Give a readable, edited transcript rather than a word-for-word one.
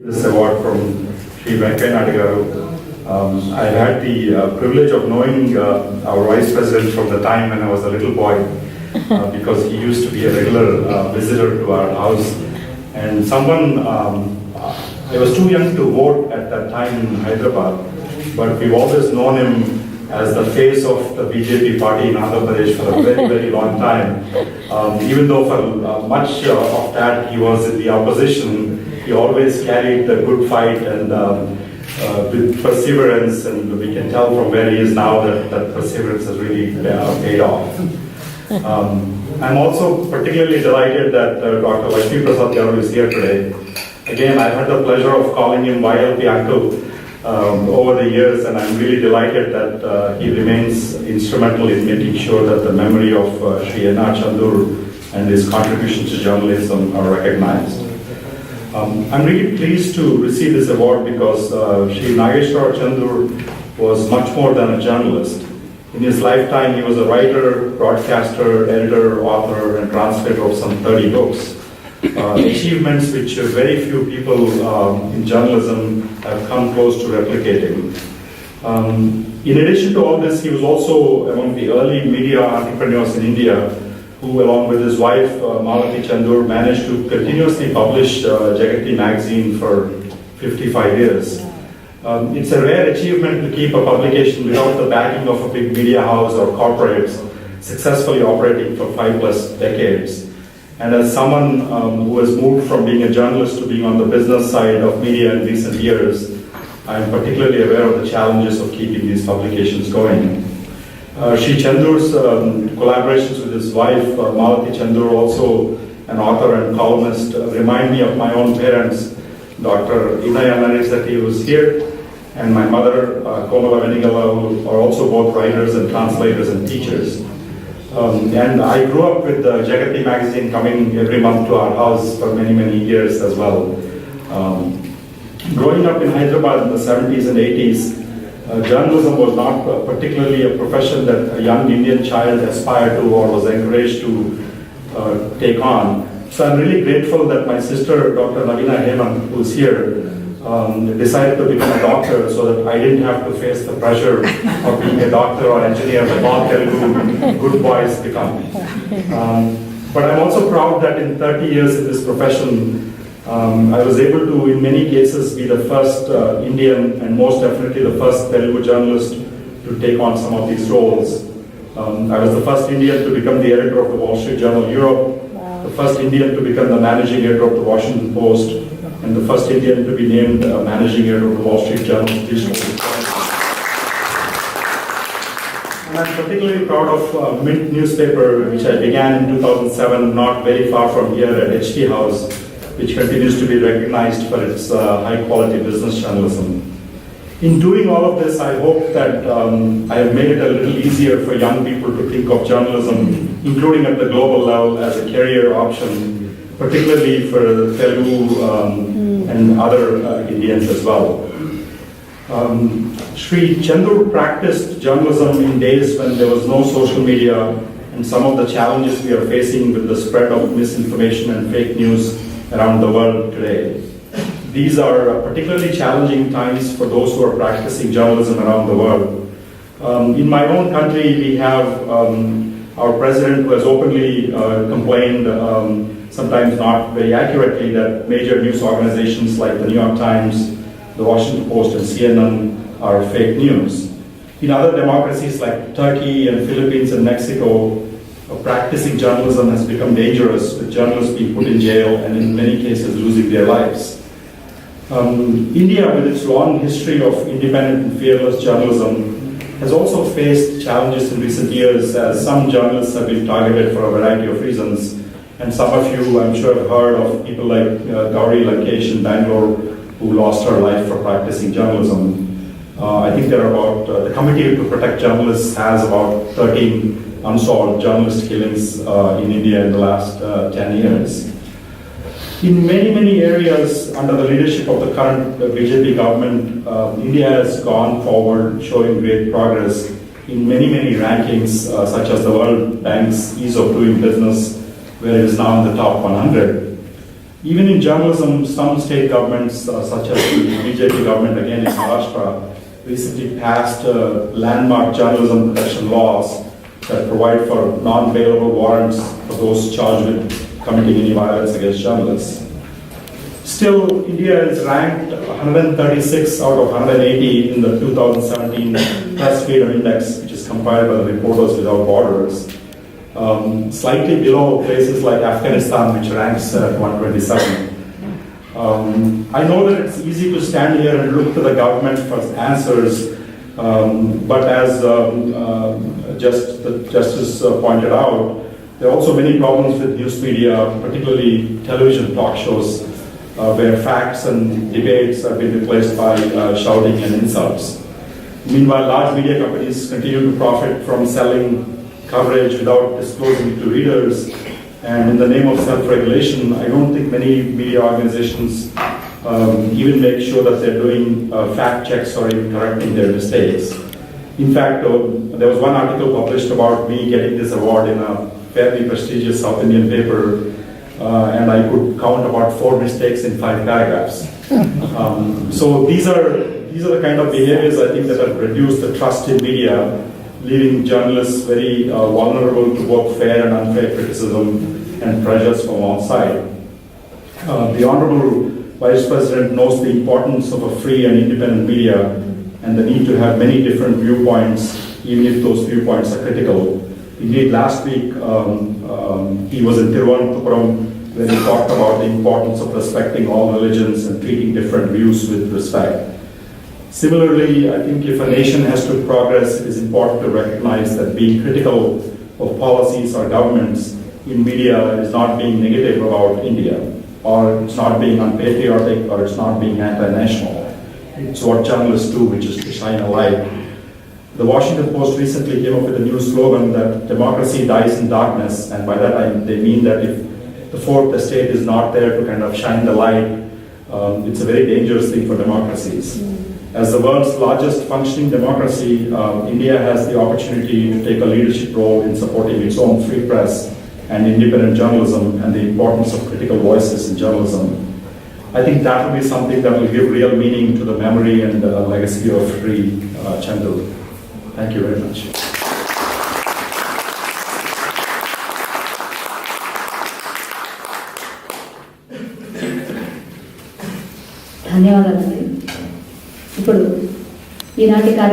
This award from Shri N.R Chandur. I had the privilege of knowing our Vice President from the time when I was a little boy, because he used to be a regular visitor to our house. And I was too young to vote at that time in Hyderabad, but we've always known him as the face of the BJP party in Andhra Pradesh for a very, very long time. Even though for much of that he was in the opposition, he always carried the good fight and with perseverance, and we can tell from where he is now that that perseverance has really paid off. I'm also particularly delighted that Dr. Lakshmi Prasad Garu is here today. Again, I've had the pleasure of calling him YLP Uncle over the years, and I'm really delighted that he remains instrumental in making sure that the memory of Shri N.R Chandur and his contributions to journalism are recognized. I'm really pleased to receive this award because Shri N.R Chandur was much more than a journalist. In his lifetime, he was a writer, broadcaster, editor, author, and translator of some 30 books. Achievements which very few people in journalism have come close to replicating. In addition to all this, he was also among the early media entrepreneurs in India who, along with his wife, N.R Chandur, managed to continuously publish Jagathi magazine for 55 years. It's a rare achievement to keep a publication without the backing of a big media house or corporates successfully operating for 5+ decades. And as someone who has moved from being a journalist to being on the business side of media in recent years, I am particularly aware of the challenges of keeping these publications going. Shri Chandur's collaborations with his wife, N.R Chandur, also an author and columnist, remind me of my own parents, Dr. Raju Narisetti, who is here, and my mother, Komala Venigala, who are also both writers and translators and teachers. And I grew up with the Jagathi magazine coming every month to our house for many, many years as well. Growing up in Hyderabad in the 70s and 80s, journalism was not particularly a profession that a young Indian child aspired to or was encouraged to take on. So I'm really grateful that my sister, Dr. Navina Hemant, who's here, decided to become a doctor so that I didn't have to face the pressure of being a doctor or engineer that all Telugu good boys become. But I'm also proud that in 30 years in this profession, I was able to, in many cases, be the first Indian and most definitely the first Telugu journalist to take on some of these roles. I was the first Indian to become the editor of the Wall Street Journal Europe, the first Indian to become the managing editor of the Washington Post, and the first Indian to be named managing editor of the Wall Street Journal digital. And I'm particularly proud of Mint newspaper, which I began in 2007, not very far from here at HT House, which continues to be recognized for its high-quality business journalism. In doing all of this, I hope that I have made it a little easier for young people to think of journalism, including at the global level, as a career option, particularly for Telugu and other Indians as well. Shri Chandur practiced journalism in days when there was no social media and some of the challenges we are facing with the spread of misinformation and fake news around the world today. These are particularly challenging times for those who are practicing journalism around the world. In my own country, we have our president who has openly complained, sometimes not very accurately, that major news organizations like the New York Times, the Washington Post, and CNN are fake news. In other democracies like Turkey and Philippines and Mexico, practicing journalism has become dangerous, with journalists being put in jail and in many cases losing their lives. India, with its long history of independent and fearless journalism, has also faced challenges in recent years, as some journalists have been targeted for a variety of reasons. And some of you, I'm sure, have heard of people like Gauri Lankesh in Bangalore, who lost her life for practicing journalism. I think there are about, the Committee to Protect Journalists has about 13 unsolved journalist killings in India in the last 10 years. In many, many areas, under the leadership of the current BJP government, India has gone forward, showing great progress in many, many rankings, such as the World Bank's Ease of Doing Business, where it is now in the top 100. Even in journalism, some state governments, such as the BJP government again in Maharashtra, recently passed landmark journalism protection laws that provide for non-bailable warrants for those charged with committing any violence against journalists. Still, India is ranked 136 out of 180 in the 2017 Press Freedom Index, which is compiled by the Reporters Without Borders. Slightly below places like Afghanistan, which ranks at 127. I know that it's easy to stand here and look to the government for answers, but as the Justice pointed out, there are also many problems with news media, particularly television talk shows, where facts and debates have been replaced by shouting and insults. Meanwhile, large media companies continue to profit from selling coverage without disclosing it to readers, and in the name of self-regulation, I don't think many media organizations even make sure that they're doing fact checks or even correcting their mistakes. In fact, there was one article published about me getting this award in a fairly prestigious South Indian paper, and I could count about 4 mistakes in 5 paragraphs. So these are the kind of behaviors I think that have reduced the trust in media, leaving journalists very vulnerable to both fair and unfair criticism and pressures from outside. The Honorable Vice President knows the importance of a free and independent media and the need to have many different viewpoints, even if those viewpoints are critical. Indeed, last week he was in Thiruvananthapuram, where he talked about the importance of respecting all religions and treating different views with respect. Similarly, I think if a nation has to progress, it is important to recognize that being critical of policies or governments in media is not being negative about India, or it's not being unpatriotic, or it's not being anti-national. It's what journalists do, which is to shine a light. The Washington Post recently came up with a new slogan that democracy dies in darkness, and by that they mean that if the fourth estate is not there to kind of shine the light, it's a very dangerous thing for democracies. As the world's largest functioning democracy, India has the opportunity to take a leadership role in supporting its own free press and independent journalism and the importance of critical voices in journalism. I think that will be something that will give real meaning to the memory and legacy of Shri Chandur. Thank you very much. ధన్యవాదాలండి. ఇప్పుడు ఈనాటి